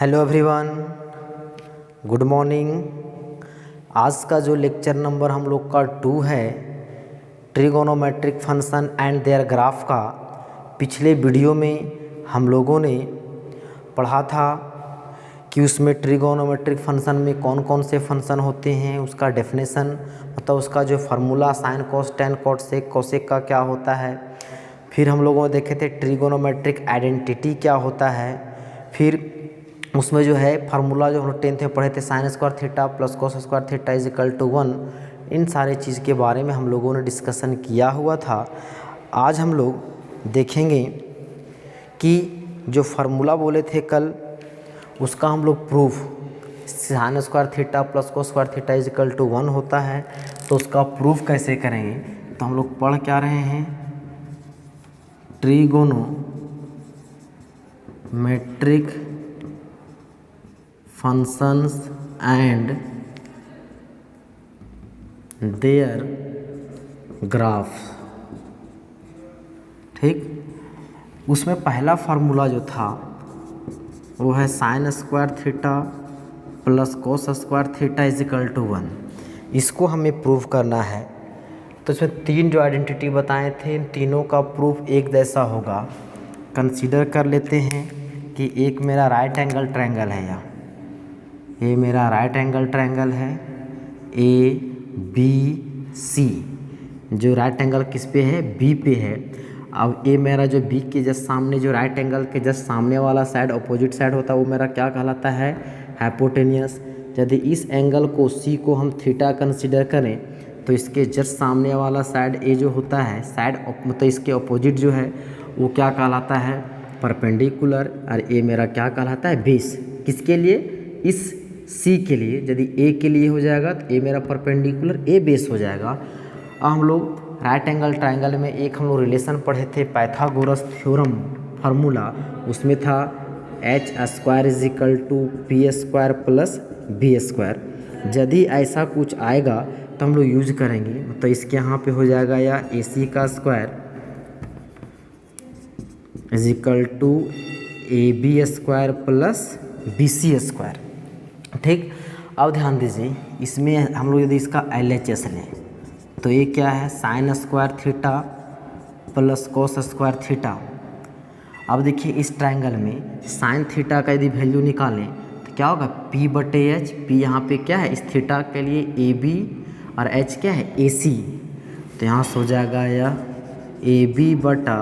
Hello everyone, good morning. आज का जो लेक्चर नंबर हम लोग का 2 है trigonometric function and their graph का। पिछले वीडियो में हम लोगों ने पढ़ा था कि उसमें ट्रिगोनोमेट्रिक फंक्शन में कौन कौन से फंक्शन होते हैं, उसका डेफिनेशन मतलब उसका जो formula sine cos tan cot sec cosec का क्या होता है। फिर हम लोगों ने देखे थे ट्रिगोनोमेट्रिक आइडेंटिटी क्या होता है। फिर उसमें जो है फार्मूला जो हम लोग 10th में पढ़े थे sine square theta plus cos square theta is equal to 1। इन सारे चीज़ के बारे में हम लोगों ने डिस्कशन किया हुआ था। आज हम लोग देखेंगे कि जो फार्मूला बोले थे कल उसका हम लोग proof sine square theta plus cos square theta is equal to 1 होता है, तो उसका प्रूफ कैसे करेंगे। तो हम लोग पढ़ क्या रहे हैं, trigonometric functions and their graph. ठीक, उसमें पहला फार्मूला जो था वो है sine square theta plus cos square theta is equal to 1। इसको हमें प्रूव करना है। तो इसमें 3 जो आइडेंटिटी बताए थे, इन तीनों का प्रूफ एक जैसा होगा। कंसीडर कर लेते हैं कि एक मेरा राइट एंगल ट्रायंगल है, ये मेरा राइट एंगल ट्रायंगल है ए बी सी। जो राइट एंगल किस पे है, बी पे है। अब ये मेरा जो बी के जस्ट सामने जो राइट एंगल के जस्ट सामने वाला साइड अपोजिट साइड होता है वो मेरा क्या कहलाता है, हाइपोटेनियस। यदि इस एंगल को सी को हम थीटा कंसीडर करें तो इसके जस्ट सामने वाला साइड ए जो होता है साइड मतलब इसके अपोजिट जो है वो क्या कहलाता है, परपेंडिकुलर। और ये मेरा क्या कहलाता है, बेस। किसके लिए, इस सी के लिए। यदि ए के लिए हो जाएगा तो ए मेरा परपेंडिकुलर, ए बेस हो जाएगा। अब हम लोग राइट एंगल ट्रायंगल में एक हम लोग रिलेशन पढ़े थे, पाइथागोरस थ्योरम फार्मूला। उसमें था H square is equal to P square plus B square. यदि ऐसा कुछ आएगा तो हम लोग यूज करेंगे, तो इसके यहाँ पे हो जाएगा या ए सी का square is equal to A B square plus B C square. ठीक, अब ध्यान दीजिए, इसमें हम लोग यदि इसका LHS लें तो ये क्या है, sine square theta plus cos square theta. अब देखिए इस ट्रायंगल में साइन थीटा का यदि वैल्यू निकालें तो क्या होगा, P बटे एच। P यहाँ पे क्या है, इस थीटा के लिए AB और H क्या है, AC। तो यहाँ से हो जाएगा या AB बटा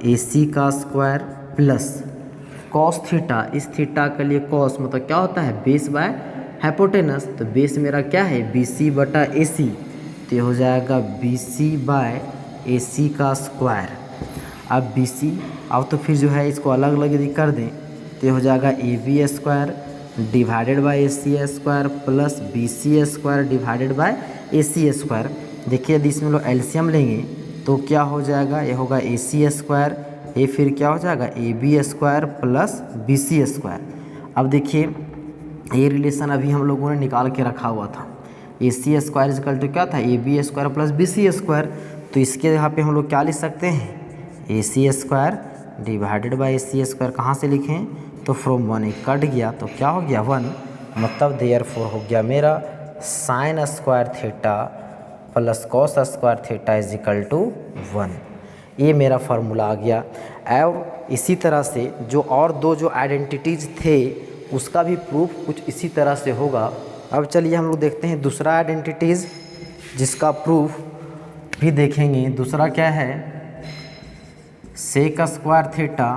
AC का स्क्वायर प्लस कॉस थीटा, इस थीटा के लिए कॉस मतलब क्या होता है, बेस बाय हाइपोटेनस। तो बेस मेरा क्या है, BC बटा AC। तो ये हो जाएगा BC बाय AC का स्क्वायर। अब BC, अब तो फिर जो है इसको अलग अलग यदि कर दें तो ये हो जाएगा AB square divided bye AC square plus BC square divided bye AC square. देखिए यदि इसमें लोग एलसीएम लेंगे तो क्या हो जाएगा, ये होगा AC स्क्वायर, ये फिर क्या हो जाएगा AB square plus BC square. अब देखिए ये रिलेशन अभी हम लोगों ने निकाल के रखा हुआ था, AC स्क्वायर इक्वल टू क्या था, AB square plus BC square. तो इसके यहाँ पे हम लोग क्या लिख सकते हैं, AC square divided bye AC square. कहाँ से लिखें, तो फ्रॉम 1 एक कट गया तो क्या हो गया 1, मतलब देयरफॉर हो गया मेरा sine square theta plus cos square theta is equal to 1। ये मेरा फार्मूला आ गया। और इसी तरह से जो और 2 जो आइडेंटिटीज़ थे उसका भी प्रूफ कुछ इसी तरह से होगा। अब चलिए हम लोग देखते हैं दूसरा आइडेंटिटीज़ जिसका प्रूफ भी देखेंगे। दूसरा क्या है, sec square theta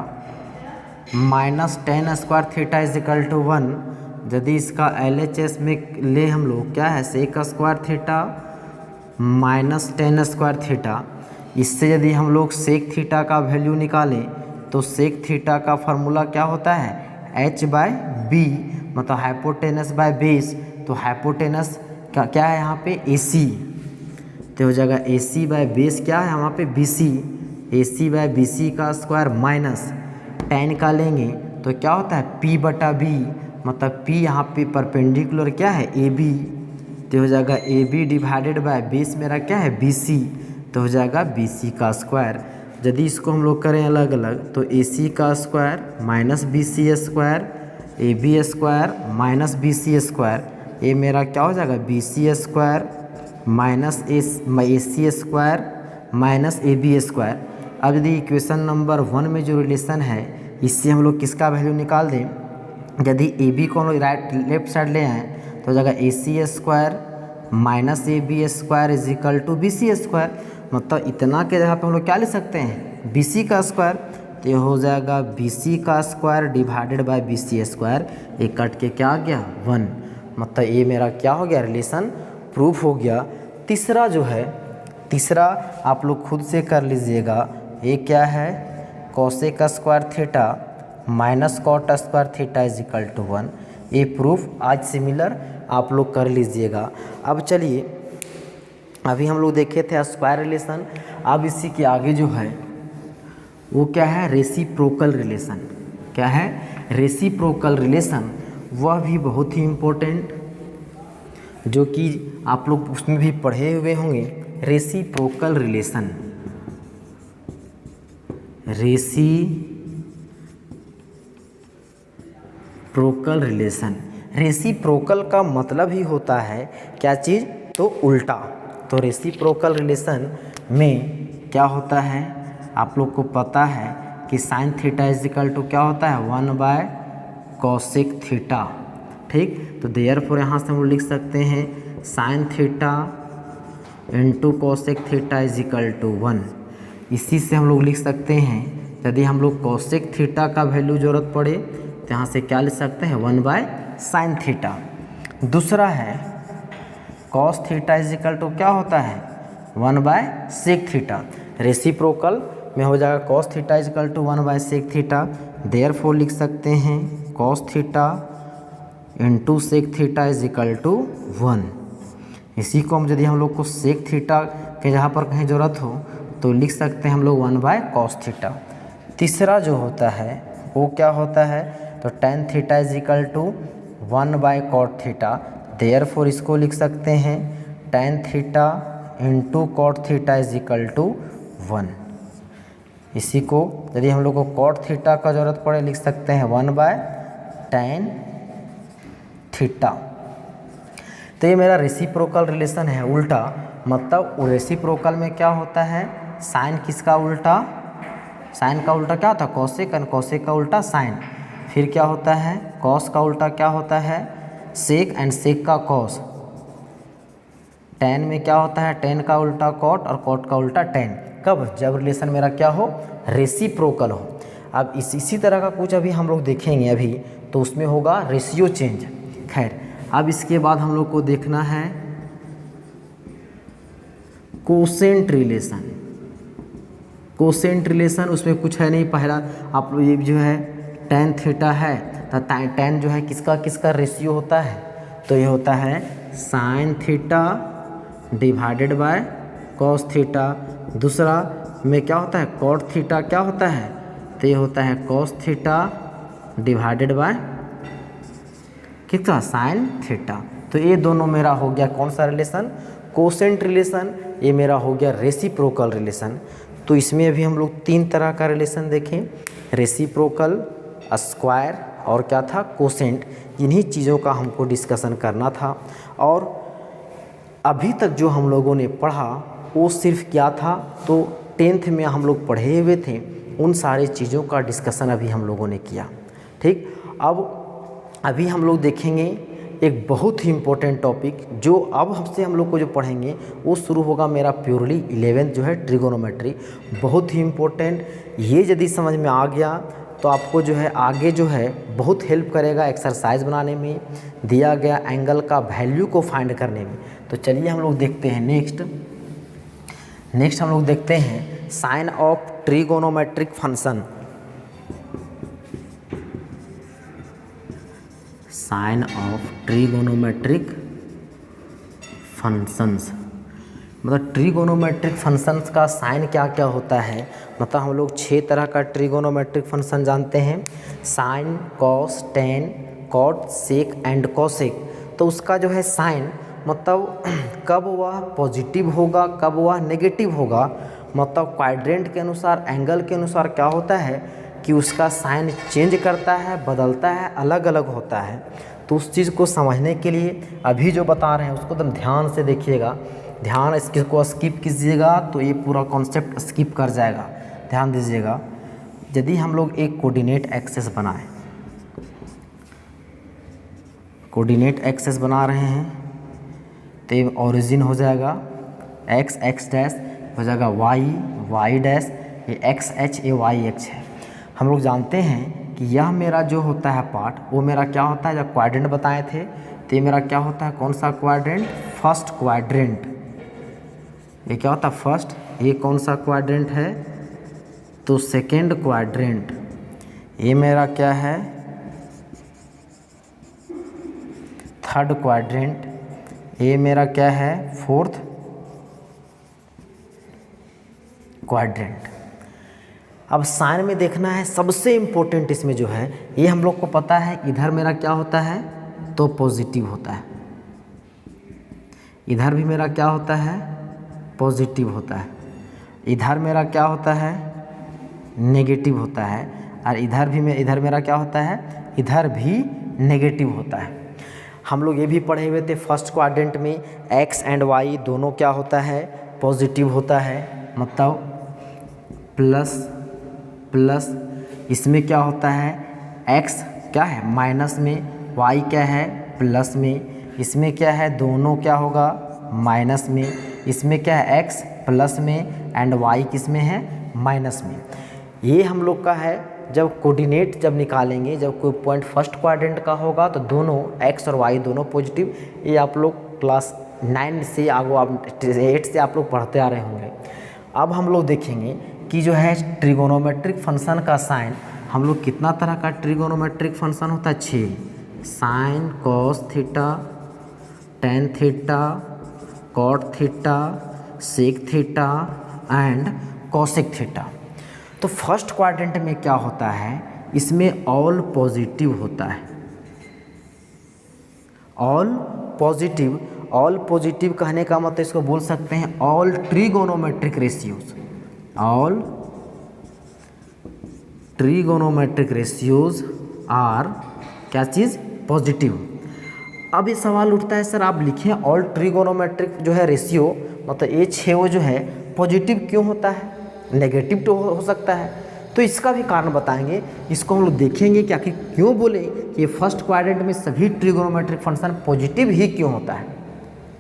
minus tan square theta is equal to 1। यदि इसका LHS में ले हम लोग क्या है, sec square theta minus tan square theta. इससे यदि हम लोग सेक थीटा का वैल्यू निकालें तो सेक थीटा का फार्मूला क्या होता है, H बाय बी मतलब हाइपोटेनस बाय बेस। तो हाइपोटेनस का क्या है यहाँ पे, AC। तो हो जाएगा AC बाय बेस क्या है यहाँ पे, BC। AC बाय BC का स्क्वायर माइनस टेन का लेंगे तो क्या होता है, P बटा B मतलब P यहाँ पे परपेंडिकुलर क्या है, AB। तो हो जाएगा AB डिवाइडेड बाय बेस मेरा क्या है, BC। तो हो जाएगा BC का स्क्वायर। यदि इसको हम लोग करें अलग अलग तो AC का square minus BC square A B square minus B C square, ये मेरा क्या हो जाएगा B C square minus A C square minus A B square. अब यदि इक्वेशन नंबर 1 में जो रिलेशन है इससे हम लोग किसका वैल्यू निकाल दें, यदि ए बी को हम लोग लेफ्ट साइड ले आएँ तो हो जाएगा A C square minus A B square is equal to B C square. मतलब इतना के जगह पे हम लोग क्या ले सकते हैं बी सी का स्क्वायर, तो ये हो जाएगा बी सी का square divided by B C square, ये कट के क्या आ गया 1। मतलब ये मेरा क्या हो गया रिलेशन प्रूफ हो गया। तीसरा जो है, तीसरा आप लोग खुद से कर लीजिएगा, ये क्या है cosec square theta minus cot square theta is equal to 1। ये प्रूफ आज सिमिलर आप लोग कर लीजिएगा। अब चलिए, अभी हम लोग देखे थे स्क्वायर रिलेशन, अब इसी के आगे जो है वो क्या है रेसिप्रोकल रिलेशन। क्या है रेसिप्रोकल रिलेशन, वह भी बहुत ही इम्पोर्टेंट, जो कि आप लोग उसमें भी पढ़े हुए होंगे। Reciprocal relation, reciprocal relation, reciprocal का मतलब ही होता है क्या चीज़, तो उल्टा। तो रेसिप्रोकल रिलेशन में क्या होता है आप लोग को पता है कि sine theta is equal to क्या होता है 1 बाय कॉसेक थीटा। ठीक, तो देयरफॉर यहाँ से हम लोग लिख सकते हैं sine theta into cosec theta is equal to 1। इसी से हम लोग लिख सकते हैं यदि हम लोग कॉसेक थीटा का वैल्यू ज़रूरत पड़े तो यहाँ से क्या लिख सकते हैं 1 बाय साइन थीटा। दूसरा है cos theta is equal to क्या होता है 1 बाय सेक थीटा। रेसिप्रोकल में हो जाएगा cos theta is equal to 1 by sec theta, therefore लिख सकते हैं cos theta into sec theta is equal to 1। इसी को हम यदि हम लोग को सेक थीटा के जहाँ पर कहीं ज़रूरत हो तो लिख सकते हैं हम लोग 1 बाय कॉस थीटा। तीसरा जो होता है वो क्या होता है, तो tan theta is equal to 1 by cot theta, therefore इसको लिख सकते हैं tan theta into cot theta is equal to 1। इसी को यदि हम लोग को कॉट थीटा का ज़रूरत पड़े लिख सकते हैं 1 बाय टेन थीटा। तो ये मेरा रेसिप्रोकल रिलेशन है उल्टा। मतलब रेसिप्रोकल में क्या होता है साइन किसका उल्टा, साइन का उल्टा क्या होता है कॉसेक, एंड कॉसेक का उल्टा साइन। फिर क्या होता है कॉस का उल्टा क्या होता है सेक, एंड सेक का कॉस। टेन में क्या होता है टेन का उल्टा कॉट और कॉट का उल्टा टेन। कब, जब रिलेशन मेरा क्या हो रेसिप्रोकल हो। अब इसी तरह का कुछ अभी हम लोग देखेंगे अभी, तो उसमें होगा रेशियो चेंज। खैर, अब इसके बाद हम लोग को देखना है कोसेंट रिलेशन। कोसेंट रिलेशन उसमें कुछ है नहीं, पहला आप लोग ये जो है टेन थीटा है तो टेन जो है किसका किसका रेशियो होता है, तो ये होता है sine theta divided by cos theta. दूसरा में क्या होता है कॉट थीटा क्या होता है, तो ये होता है कॉस थीटा डिवाइडेड बाय कितना साइन थीटा। तो ये दोनों मेरा हो गया कौन सा रिलेशन कोसेंट रिलेशन, ये मेरा हो गया रेसिप्रोकल रिलेशन। तो इसमें अभी हम लोग 3 तरह का रिलेशन देखें, रेसिप्रोकल, स्क्वायर और क्या था कोसेंट। इन्हीं चीज़ों का हमको डिस्कशन करना था। और अभी तक जो हम लोगों ने पढ़ा वो सिर्फ क्या था, तो 10th में हम लोग पढ़े हुए थे उन सारी चीज़ों का डिस्कशन अभी हम लोगों ने किया। ठीक, अब अभी हम लोग देखेंगे एक बहुत ही इम्पोर्टेंट टॉपिक, जो अब हमसे हम लोग को जो पढ़ेंगे वो शुरू होगा मेरा प्योरली 11th जो है ट्रिगोनोमेट्री। बहुत ही इम्पोर्टेंट, ये यदि समझ में आ गया तो आपको जो है आगे जो है बहुत हेल्प करेगा एक्सरसाइज बनाने में, दिया गया एंगल का वैल्यू को फाइंड करने में। तो चलिए हम लोग देखते हैं नेक्स्ट हम लोग देखते हैं sine of trigonometric function. Sine of trigonometric functions, मतलब ट्रिगोनोमेट्रिक फंक्शंस का साइन क्या क्या होता है। मतलब हम लोग 6 तरह का ट्रिगोनोमेट्रिक फंक्शन जानते हैं, sine, cos, tan, cot, sec and cosec. तो उसका जो है साइन मतलब कब वह पॉजिटिव होगा कब वह नेगेटिव होगा, मतलब क्वाड्रेंट के अनुसार एंगल के अनुसार क्या होता है कि उसका साइन चेंज करता है, बदलता है, अलग अलग होता है। तो उस चीज़ को समझने के लिए अभी जो बता रहे हैं उसको एकदम ध्यान से देखिएगा, ध्यान इसको स्किप कीजिएगा तो ये पूरा कॉन्सेप्ट स्किप कर जाएगा। ध्यान दीजिएगा, यदि हम लोग एक कोऑर्डिनेट एक्सेस बनाएं, कोऑर्डिनेट एक्सेस बना रहे हैं तो ये ओरिजिन हो जाएगा एक्स, एक्स डैश हो जाएगा वाई, वाई डैश, ये एक्स एच, ये वाई एच है। हम लोग जानते हैं कि यह मेरा जो होता है पार्ट वो मेरा क्या होता है, जब क्वाड्रेंट बताए थे तो ये मेरा क्या होता है, कौन सा क्वाड्रेंट, फर्स्ट क्वाड्रेंट। ये क्या होता है फर्स्ट, ये कौन सा क्वाड्रेंट है तो सेकेंड क्वाड्रेंट। ये मेरा क्या है थर्ड क्वाड्रेंट। ये मेरा क्या है फोर्थ क्वाड्रेंट। अब साइन में देखना है, सबसे इम्पोर्टेंट इसमें जो है ये हम लोग को पता है, इधर मेरा क्या होता है तो पॉजिटिव होता है, इधर भी मेरा क्या होता है पॉजिटिव होता है, इधर मेरा क्या होता है नेगेटिव होता है, और इधर मेरा क्या होता है, इधर भी नेगेटिव होता है। हम लोग ये भी पढ़े हुए थे फर्स्ट क्वाड्रेंट में एक्स एंड वाई दोनों क्या होता है पॉजिटिव होता है, मतलब प्लस प्लस, इसमें क्या होता है एक्स क्या है माइनस में, वाई क्या है प्लस में, इसमें क्या है दोनों क्या होगा माइनस में, इसमें क्या है एक्स प्लस में एंड वाई किस में है माइनस में। ये हम लोग का है जब कोऑर्डिनेट जब निकालेंगे, जब कोई पॉइंट फर्स्ट क्वाड्रेंट का होगा तो दोनों एक्स और वाई दोनों पॉजिटिव। ये आप लोग क्लास 9 से आगे आप 8 से आप लोग पढ़ते आ रहे होंगे। अब हम लोग देखेंगे कि जो है ट्रिगोनोमेट्रिक फंक्शन का साइन, हम लोग कितना तरह का ट्रिगोनोमेट्रिक फंक्शन होता है 6, sine cos theta, tan theta, cot theta, sec theta and cosec theta. तो फर्स्ट क्वाड्रेंट में क्या होता है, इसमें ऑल पॉजिटिव होता है, ऑल पॉजिटिव। ऑल पॉजिटिव कहने का मतलब इसको बोल सकते हैं all trigonometric ratios, all trigonometric ratios are क्या चीज़ पॉजिटिव। अब ये सवाल उठता है सर आप लिखें ऑल ट्रिगोनोमेट्रिक जो है रेशियो, मतलब ये 6 जो है पॉजिटिव क्यों होता है, नेगेटिव तो हो सकता है। तो इसका भी कारण बताएंगे, इसको हम लोग देखेंगे कि आखिर क्यों बोले कि ये फर्स्ट क्वाड्रेंट में सभी ट्रिगोनोमेट्रिक फंक्शन पॉजिटिव ही क्यों होता है।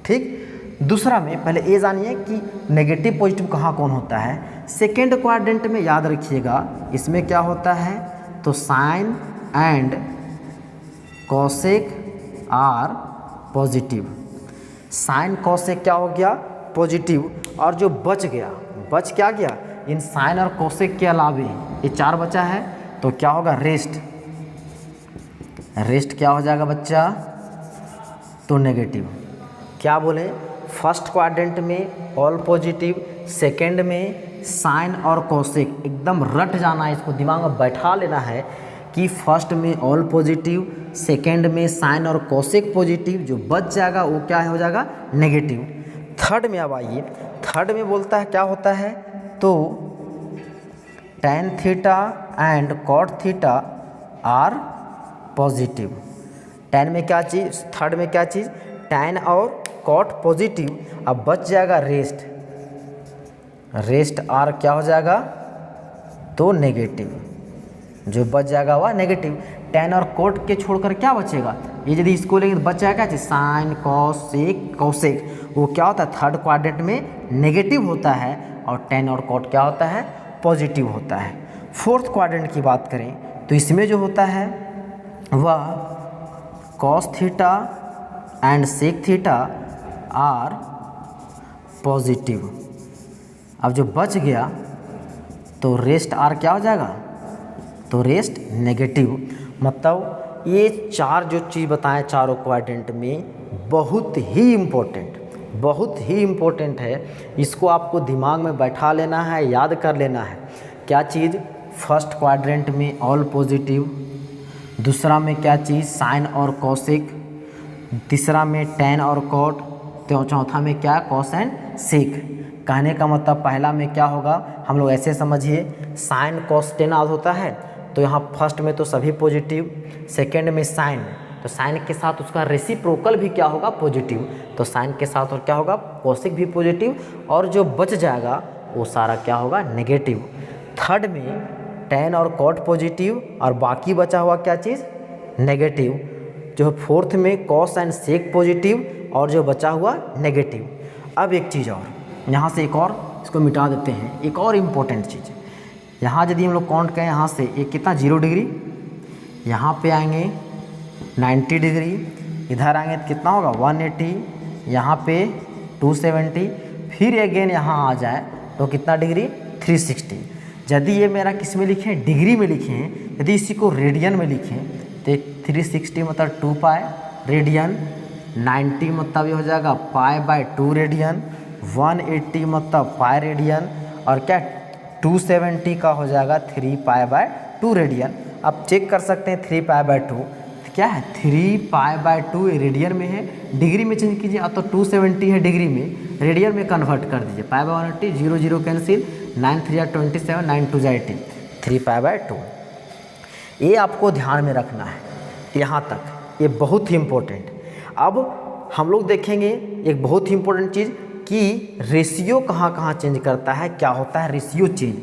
ठीक, दूसरा में पहले ये जानिए कि नेगेटिव पॉजिटिव कहाँ कौन होता है। सेकेंड क्वाड्रेंट में याद रखिएगा इसमें क्या होता है तो sine and cosec are positive. Sine cosec क्या हो गया पॉजिटिव, और जो बच गया, बच क्या गया, इन साइन और कोसेक के अलावे ये 4 बचा है तो क्या होगा रेस्ट, रेस्ट क्या हो जाएगा बच्चा तो नेगेटिव। क्या बोले फर्स्ट क्वाड्रेंट में ऑल पॉजिटिव, सेकंड में साइन और कोसेक, एकदम रट जाना है, इसको दिमाग में बैठा लेना है कि फर्स्ट में ऑल पॉजिटिव, सेकंड में साइन और कोसेक पॉजिटिव, जो बच जाएगा वो क्या हो जाएगा नेगेटिव। थर्ड में अब आइए, थर्ड में बोलता है क्या होता है तो tan theta and cot theta are positive. Tan में क्या चीज़, थर्ड में क्या चीज़ टेन और कॉट पॉजिटिव। अब बच जाएगा रेस्ट, रेस्ट आर क्या हो जाएगा तो नेगेटिव, जो बच जाएगा वह नेगेटिव। टेन और कोट के छोड़कर क्या बचेगा, ये यदि इसको लेंगे तो बच जाएगा साइन कॉसेक कॉसेक, वो क्या होता है थर्ड क्वाड्रेंट में नेगेटिव होता है, और टेन और कोट क्या होता है पॉजिटिव होता है। फोर्थ क्वाड्रेंट की बात करें तो इसमें जो होता है वह cos theta and sec theta are positive. अब जो बच गया तो रेस्ट आर क्या हो जाएगा तो रेस्ट नेगेटिव। मतलब ये 4 जो चीज़ बताएं चारों क्वाड्रेंट में बहुत ही इम्पोर्टेंट, बहुत ही इम्पोर्टेंट है, इसको आपको दिमाग में बैठा लेना है, याद कर लेना है। क्या चीज़ फर्स्ट क्वाड्रेंट में ऑल पॉजिटिव, दूसरा में क्या चीज़ साइन और कॉसेक, तीसरा में टेन और कॉट, तो चौथा में क्या कॉस एंड सेक। कहने का मतलब पहला में क्या होगा, हम लोग ऐसे समझिए साइन कॉस टेन आद होता है, तो यहाँ फर्स्ट में तो सभी पॉजिटिव, सेकेंड में साइन, तो साइन के साथ उसका रेसिप्रोकल भी क्या होगा, पॉजिटिव, तो साइन के साथ और क्या होगा, कोसेक भी पॉजिटिव, और जो बच जाएगा वो सारा क्या होगा, नेगेटिव। थर्ड में टेन और कॉट पॉजिटिव और बाकी बचा हुआ क्या चीज़, नेगेटिव। जो फोर्थ में कॉस एंड सेक पॉजिटिव और जो बचा हुआ नेगेटिव। अब एक चीज़ और, यहाँ से एक और इसको मिटा देते हैं, एक और इम्पोर्टेंट चीज़, यहाँ यदि हम लोग काउंट करें यहाँ से एक कितना 0 डिग्री, यहाँ पे आएंगे 90 डिग्री, इधर आएंगे तो कितना होगा 180, यहाँ पे 270, फिर अगेन यहाँ आ जाए तो कितना डिग्री 360। यदि ये मेरा किस में लिखे हैं, डिग्री में लिखे हैं, यदि इसी को रेडियन में लिखें तो 360 मतलब 2 पाई रेडियन, 90 मतलब ये हो जाएगा π/2 रेडियन, 180 मतलब पाई रेडियन, और क्या 270 का हो जाएगा 3π/2 रेडियन। अब चेक कर सकते हैं 3π/2 क्या है, 3π/2 रेडियन में है, डिग्री में चेंज कीजिए, अब तो 270 है डिग्री में, रेडियन में कन्वर्ट कर दीजिए, π/180, 0 0 कैंसिल, 9 3 27, 9 2 18, 3π/2। ये आपको ध्यान में रखना है यहाँ तक, ये बहुत ही इम्पोर्टेंट। अब हम लोग देखेंगे एक बहुत ही इम्पोर्टेंट चीज़ कि रेशियो कहाँ कहाँ चेंज करता है, क्या होता है रेशियो चेंज।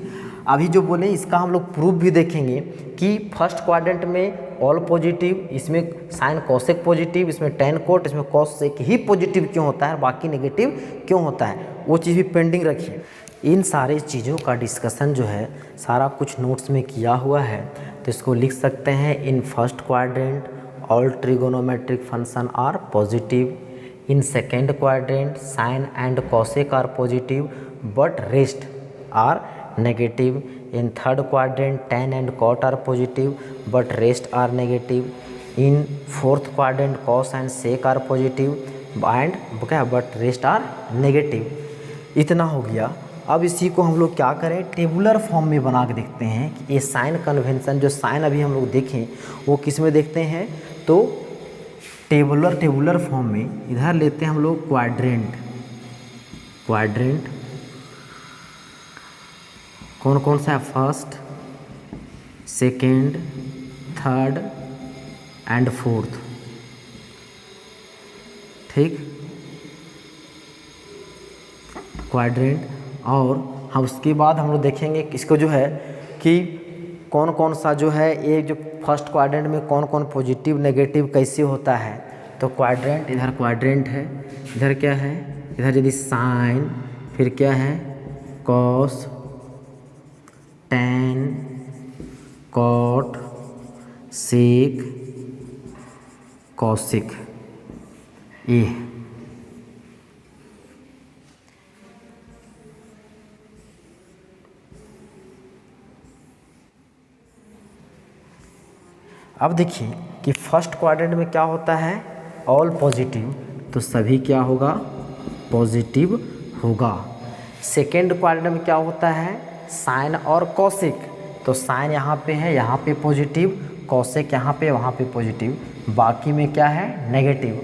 अभी जो बोले इसका हम लोग प्रूफ भी देखेंगे कि फर्स्ट क्वाड्रेंट में ऑल पॉजिटिव, इसमें साइन कोसेक पॉजिटिव, इसमें टेन कोट, इसमें कोसेक ही पॉजिटिव क्यों होता है, बाकी नेगेटिव क्यों होता है, वो चीज़ भी पेंडिंग रखिए। इन सारे चीज़ों का डिस्कशन जो है सारा कुछ नोट्स में किया हुआ है, तो इसको लिख सकते हैं। In first quadrant all trigonometric function are positive, in second quadrant sine and cosec are positive but rest are negative, in third quadrant tan and cot are positive but rest are negative, in fourth quadrant cos and sec are positive and क्या but rest are negative। इतना हो गया। अब इसी को हम लोग क्या करें, टेबुलर फॉर्म में बना के देखते हैं कि ये साइन कन्वेंशन, जो साइन अभी हम लोग देखें वो किस में देखते हैं, तो टेबुलर फॉर्म में इधर लेते हैं हम लोग क्वाड्रेंट कौन कौन सा है, first, second, third and fourth, ठीक, क्वाड्रेंट। और हम उसके बाद हम लोग देखेंगे इसको जो है कि कौन कौन सा जो है, ये जो फर्स्ट क्वाड्रेंट में कौन कौन पॉजिटिव नेगेटिव कैसे होता है। तो क्वाड्रेंट, इधर क्वाड्रेंट है, इधर क्या है, इधर यदि साइन, फिर क्या है कॉस, टेन, कॉट, सेक, कॉसेक, ये अब देखिए कि फर्स्ट क्वाड्रेंट में क्या होता है, ऑल पॉजिटिव, तो सभी क्या होगा, पॉजिटिव होगा। सेकेंड क्वाड्रेंट में क्या होता है, साइन और कॉसेक, तो साइन यहाँ पे है, यहाँ पे पॉजिटिव, कॉसेक यहाँ पे, वहाँ पे पॉजिटिव, बाकी में क्या है नेगेटिव।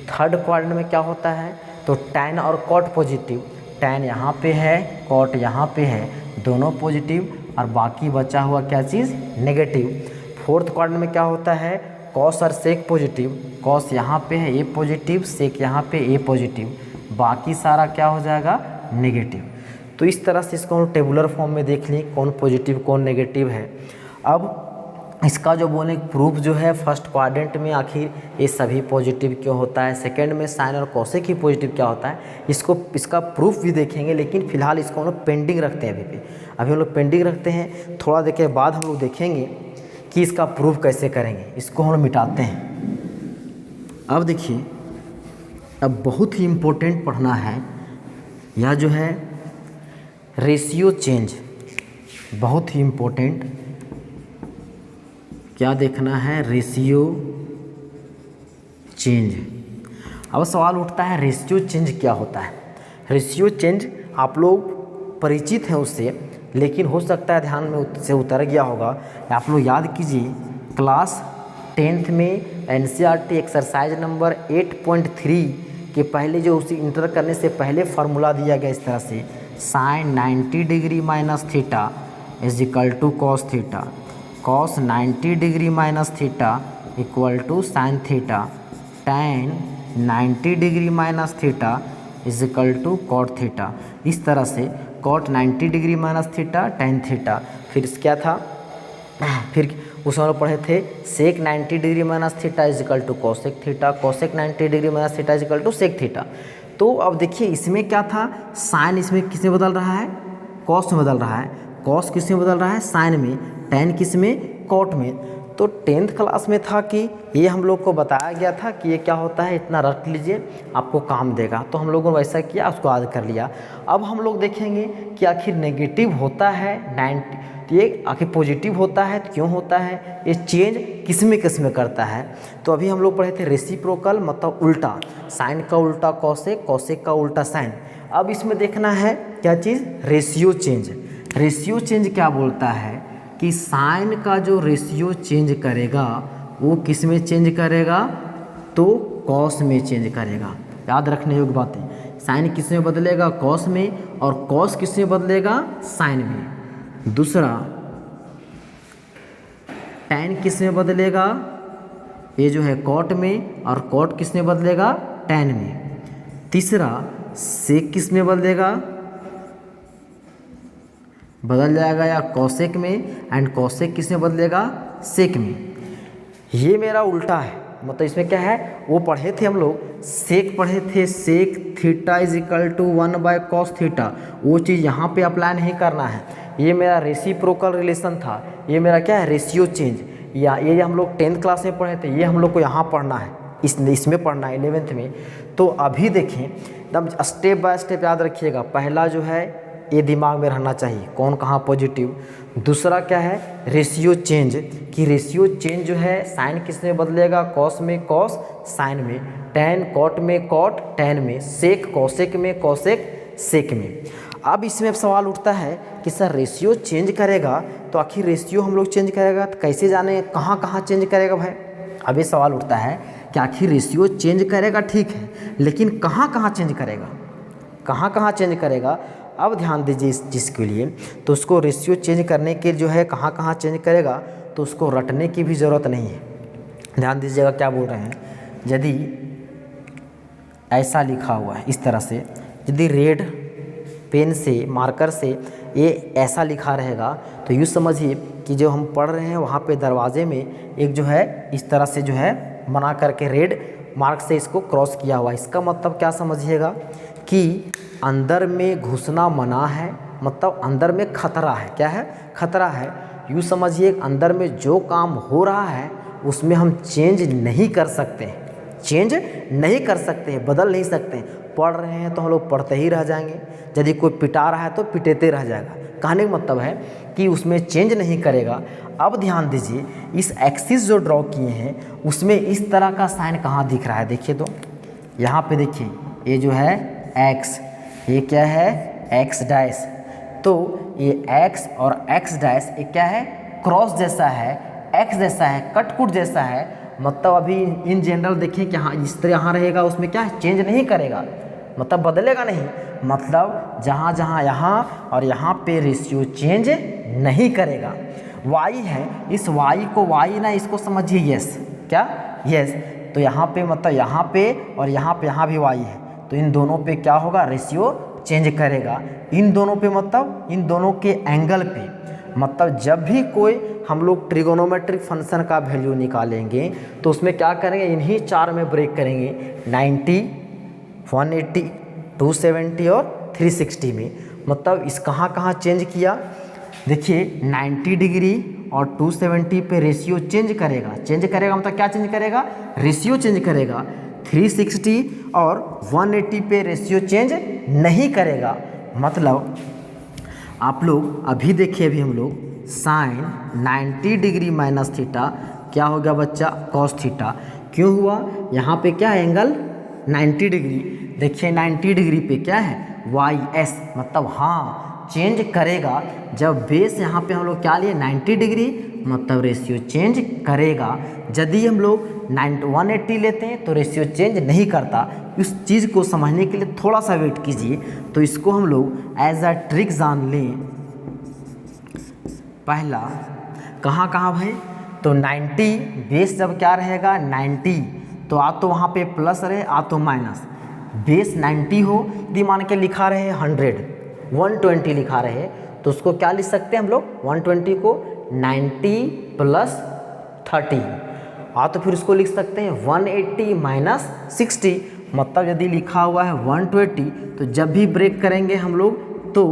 थर्ड क्वाड्रेंट में क्या होता है, तो टैन और कॉट पॉजिटिव, टैन यहाँ पे है, कॉट यहाँ पे है, दोनों पॉजिटिव, और बाकी बचा हुआ क्या चीज़, नेगेटिव। फोर्थ क्वाड्रेंट में क्या होता है, कॉस और सेक पॉजिटिव, कॉस यहाँ पे है, ए पॉजिटिव, सेक यहाँ पे, ए पॉजिटिव, बाकी सारा क्या हो जाएगा, नेगेटिव। तो इस तरह से इसको हम टेबुलर फॉर्म में देख लें कौन पॉजिटिव कौन नेगेटिव है। अब इसका जो बोले प्रूफ जो है, फर्स्ट क्वाड्रेंट में आखिर ये सभी पॉजिटिव क्यों होता है, सेकंड में साइन और कोसेक ही पॉजिटिव क्या होता है, इसका प्रूफ भी देखेंगे। लेकिन फिलहाल इसको हम लोग पेंडिंग रखते हैं, अभी हम लोग पेंडिंग रखते हैं। थोड़ा देर के बाद हम लोग देखेंगे कि इसका प्रूफ कैसे करेंगे, इसको हम लोग मिटाते हैं। अब देखिए, अब बहुत ही इम्पोर्टेंट पढ़ना है, यह जो है रेशियो चेंज, बहुत ही इम्पोर्टेंट, क्या देखना है, रेशियो चेंज। अब सवाल उठता है रेशियो चेंज क्या होता है। रेशियो चेंज आप लोग परिचित हैं उससे, लेकिन हो सकता है ध्यान में से उतर गया होगा। आप लोग याद कीजिए, क्लास 10th में एनसीईआरटी एक्सरसाइज नंबर 8.3 के पहले जो उसी इंटर करने से पहले फार्मूला दिया गया इस तरह से, sine 90 degree minus theta is equal to cos theta, cos 90 degree minus theta equal to sine theta, tan 90 degree minus theta is equal to cot theta. इस तरह से cot 90 degree minus theta tan theta, फिर क्या था, फिर उसमें हम पढ़े थे sec 90 degree minus theta is equal to cosec theta, cosec 90 degree minus theta is equal to sec theta. तो अब देखिए इसमें क्या था, साइन इसमें किस में बदल रहा है, कॉस में बदल रहा है, कॉस किस में बदल रहा है, साइन में, टेन किस में, कॉट में। तो 10th क्लास में था कि ये हम लोग को बताया गया था कि ये क्या होता है, इतना रट लीजिए आपको काम देगा, तो हम लोगों ने वैसा किया, उसको याद कर लिया। अब हम लोग देखेंगे कि आखिर नेगेटिव होता है 90, तो ये आखिर पॉजिटिव होता है, तो क्यों होता है, ये चेंज किस में करता है। तो अभी हम लोग पढ़े थे रेसिप्रोकल मतलब उल्टा, साइन का उल्टा कॉसेक, कॉसेक का उल्टा साइन। अब इसमें देखना है क्या चीज़, रेशियो चेंज। रेशियो चेंज क्या बोलता है कि साइन का जो रेशियो चेंज करेगा वो किस में चेंज करेगा, तो कॉस में चेंज करेगा। याद रखने योग्य बातें, साइन किस में बदलेगा, कॉस में, और कॉस किस में बदलेगा, साइन में। दूसरा टेन किस में बदलेगा, ये जो है कॉट में, और कॉट किस में बदलेगा, टेन में। तीसरा सेक किस में बदलेगा, बदल जाएगा या कॉसेक में, एंड कॉसेक किस में बदलेगा, सेक में। ये मेरा उल्टा है, मतलब इसमें क्या है, वो पढ़े थे हम लोग सेक पढ़े थे, sec theta is equal to 1/cos theta, वो चीज़ यहाँ पे अप्लाई नहीं करना है। ये मेरा रेसिप्रोकल रिलेशन था, ये मेरा क्या है, रेशियो चेंज, या ये हम लोग 10th क्लास में पढ़े थे, ये हम लोग को यहाँ पढ़ना है, इसमें पढ़ना है 11th में। तो अभी देखें एकदम स्टेप बाय स्टेप याद रखिएगा। पहला जो है ये दिमाग में रहना चाहिए, कौन कहाँ पॉजिटिव। दूसरा क्या है, रेशियो चेंज, कि रेशियो चेंज जो है साइन किस में बदलेगा, कॉस में, कॉस साइन में, टेन कॉट में, कॉट टेन में, सेक कॉसेक में, कॉसेक सेक में। अब इसमें अब सवाल उठता है कि सर रेशियो चेंज करेगा, तो आखिर रेशियो हम लोग चेंज करेगा तो कैसे जाने कहाँ कहाँ चेंज करेगा भाई। अब ये सवाल उठता है कि आखिर रेशियो चेंज करेगा ठीक है, लेकिन कहाँ कहाँ चेंज करेगा, कहाँ कहाँ चेंज करेगा। अब ध्यान दीजिए इस चीज़ के लिए, तो उसको रेशियो चेंज करने के जो है कहाँ कहाँ चेंज करेगा, तो उसको रटने की भी ज़रूरत नहीं है। ध्यान दीजिएगा क्या बोल रहे हैं, यदि ऐसा लिखा हुआ है इस तरह से, यदि रेड पेन से, मार्कर से ये ऐसा लिखा रहेगा, तो यूँ समझिए कि जो हम पढ़ रहे हैं वहाँ पे दरवाजे में एक जो है इस तरह से जो है बना करके रेड मार्क से इसको क्रॉस किया हुआ। इसका मतलब क्या समझिएगा कि अंदर में घुसना मना है, मतलब अंदर में खतरा है। क्या है, खतरा है। यूँ समझिए अंदर में जो काम हो रहा है उसमें हम चेंज नहीं कर सकते, चेंज नहीं कर सकते, बदल नहीं सकते। पढ़ रहे हैं तो हम लोग पढ़ते ही रह जाएंगे, यदि कोई पिटा रहा है तो पिटेते रह जाएगा। कहने का मतलब है कि उसमें चेंज नहीं करेगा। अब ध्यान दीजिए इस एक्सिस जो ड्रॉ किए हैं उसमें इस तरह का साइन कहाँ दिख रहा है, देखिए तो यहाँ पे देखिए ये जो है एक्स, ये क्या है एक्स डैश, तो ये एक्स और एक्स डैश ये क्या है, क्रॉस जैसा है, एक्स जैसा है, कटकुट जैसा है। मतलब अभी इन जनरल देखिए कि हाँ इस तरह यहाँ रहेगा, उसमें क्या है चेंज नहीं करेगा, मतलब बदलेगा नहीं, मतलब जहाँ जहाँ यहाँ और यहाँ पे रेशियो चेंज नहीं करेगा। वाई है, इस वाई को वाई ना इसको समझिए यस, क्या यस, तो यहाँ पे मतलब यहाँ पे और यहाँ पे यहाँ भी वाई है, तो इन दोनों पे क्या होगा, रेशियो चेंज करेगा। इन दोनों पे मतलब इन दोनों के एंगल पे, मतलब जब भी कोई हम लोग ट्रिगोनोमेट्रिक फंक्शन का वैल्यू निकालेंगे तो उसमें क्या करेंगे, इन्हीं चार में ब्रेक करेंगे, 90, 180, 270 और 360 में। मतलब इस कहाँ कहाँ चेंज किया, देखिए 90 डिग्री और 270 पे रेशियो चेंज करेगा, चेंज करेगा मतलब क्या चेंज करेगा, रेशियो चेंज करेगा। 360 और 180 पे रेशियो चेंज नहीं करेगा। मतलब आप लोग अभी देखिए, अभी हम लोग साइन 90 डिग्री माइनस थीटा क्या हो गया बच्चा, कॉस थीटा। क्यों हुआ, यहाँ पे क्या है एंगल 90 डिग्री, देखिए 90 डिग्री पे क्या है वाई एस, मतलब हाँ चेंज करेगा। जब बेस यहाँ पे हम लोग क्या लिए 90 डिग्री, मतलब रेशियो चेंज करेगा। यदि हम लोग 180 लेते हैं तो रेशियो चेंज नहीं करता। इस चीज़ को समझने के लिए थोड़ा सा वेट कीजिए, तो इसको हम लोग एज अ ट्रिक जान लें। पहला कहाँ कहाँ भाई, तो 90 बेस जब क्या रहेगा 90, तो आ तो वहाँ पे प्लस रहे आ तो माइनस, बेस 90 हो यदि मान के लिखा रहे 120 लिखा रहे तो उसको क्या लिख सकते हैं हम लोग 120 को 90 प्लस 30, तो फिर उसको लिख सकते हैं 180 माइनस 60। मतलब यदि लिखा हुआ है 120 तो जब भी ब्रेक करेंगे हम लोग तो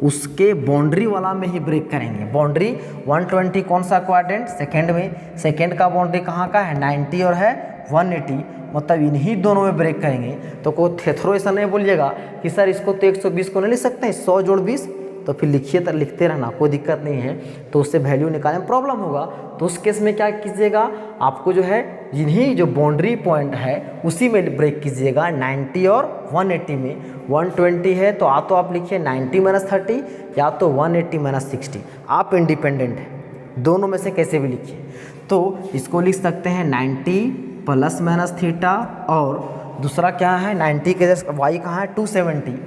उसके बाउंड्री वाला में ही ब्रेक करेंगे। बाउंड्री 120 कौन सा क्वाड्रेंट, सेकंड में, सेकंड का बाउंड्री कहाँ का है 90 और है 180, मतलब इन्हीं दोनों में ब्रेक करेंगे। तो कोई थेथरो ऐसा नहीं बोलिएगा कि सर इसको तो 120 को नहीं लिख सकते हैं 100 जोड़ 20, तो फिर लिखिए तो लिखते रहना, कोई दिक्कत नहीं है। तो उससे वैल्यू निकालने में प्रॉब्लम होगा, तो उस केस में क्या कीजिएगा, आपको जो है इन्हीं जो बाउंड्री पॉइंट है उसी में ब्रेक कीजिएगा 90 और 180 में। 120 है तो तो आप लिखिए 90 माइनस 30 या तो 180 माइनस 60, आप इंडिपेंडेंट है, दोनों में से कैसे भी लिखिए। तो इसको लिख सकते हैं 90 प्लस माइनस थीटा, और दूसरा क्या है 90 के जैसे वाई कहाँ है 270,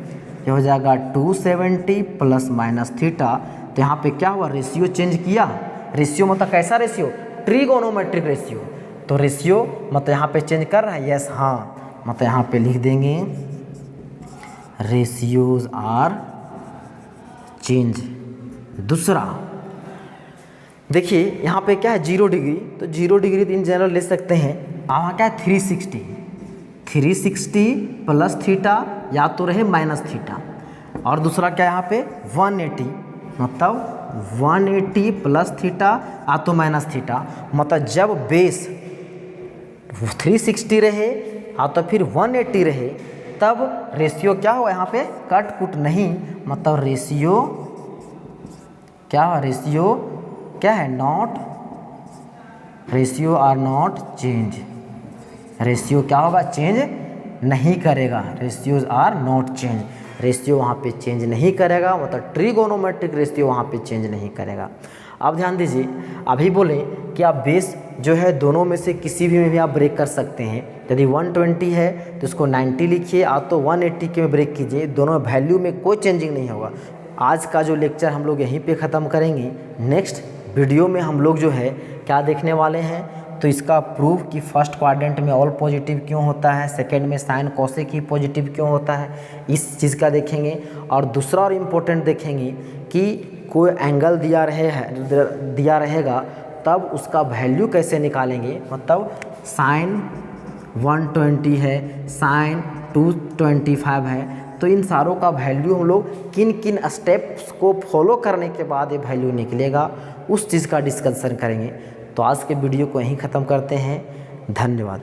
ये हो जाएगा 270 प्लस माइनस थीटा। तो यहाँ पे क्या हुआ, रेशियो चेंज किया, रेशियो मतलब कैसा रेशियो, ट्रिगोनोमेट्रिक रेशियो, तो रेशियो मतलब यहाँ पे चेंज कर रहा है, यस हाँ, मतलब यहाँ पे लिख देंगे रेशियोज आर चेंज। दूसरा देखिए यहाँ पे क्या है 0 डिग्री, तो 0 डिग्री तो इन जनरल ले सकते हैं, वहाँ क्या है 360 प्लस थीटा या तो रहे माइनस थीटा, और दूसरा क्या यहाँ पे 180, मतलब 180 प्लस थीटा या तो माइनस थीटा, मतलब जब बेस 360 रहे हाँ तो फिर 180 रहे तब रेशियो क्या हुआ, यहाँ पे कट कुट नहीं, मतलब रेशियो क्या हुआ, रेशियो क्या है not, ratio are not change, ratio क्या होगा चेंज नहीं करेगा, ratios are not change, ratio वहाँ पे चेंज नहीं करेगा, मतलब ट्रिगोनोमेट्रिक रेशियो वहाँ पे चेंज नहीं करेगा। अब ध्यान दीजिए, अभी बोले कि आप बेस जो है दोनों में से किसी भी में भी आप ब्रेक कर सकते हैं। यदि 120 है तो उसको 90 लिखिए, आप तो 180 के में ब्रेक कीजिए, दोनों वैल्यू में कोई चेंजिंग नहीं होगा। आज का जो लेक्चर हम लोग यहीं पे ख़त्म करेंगे। नेक्स्ट वीडियो में हम लोग जो है क्या देखने वाले हैं, तो इसका प्रूफ कि फर्स्ट क्वाड्रेंट में ऑल पॉजिटिव क्यों होता है, सेकंड में साइन कोसेक ही पॉजिटिव क्यों होता है, इस चीज़ का देखेंगे। और दूसरा और इम्पोर्टेंट देखेंगे कि कोई एंगल दिया रहेगा तब उसका वैल्यू कैसे निकालेंगे, मतलब साइन 120 है, साइन 225 है, तो इन सारों का वैल्यू हम लोग किन किन स्टेप्स को फॉलो करने के बाद ये वैल्यू निकलेगा, उस चीज़ का डिस्कशन करेंगे। तो आज के वीडियो को यहीं ख़त्म करते हैं। धन्यवाद।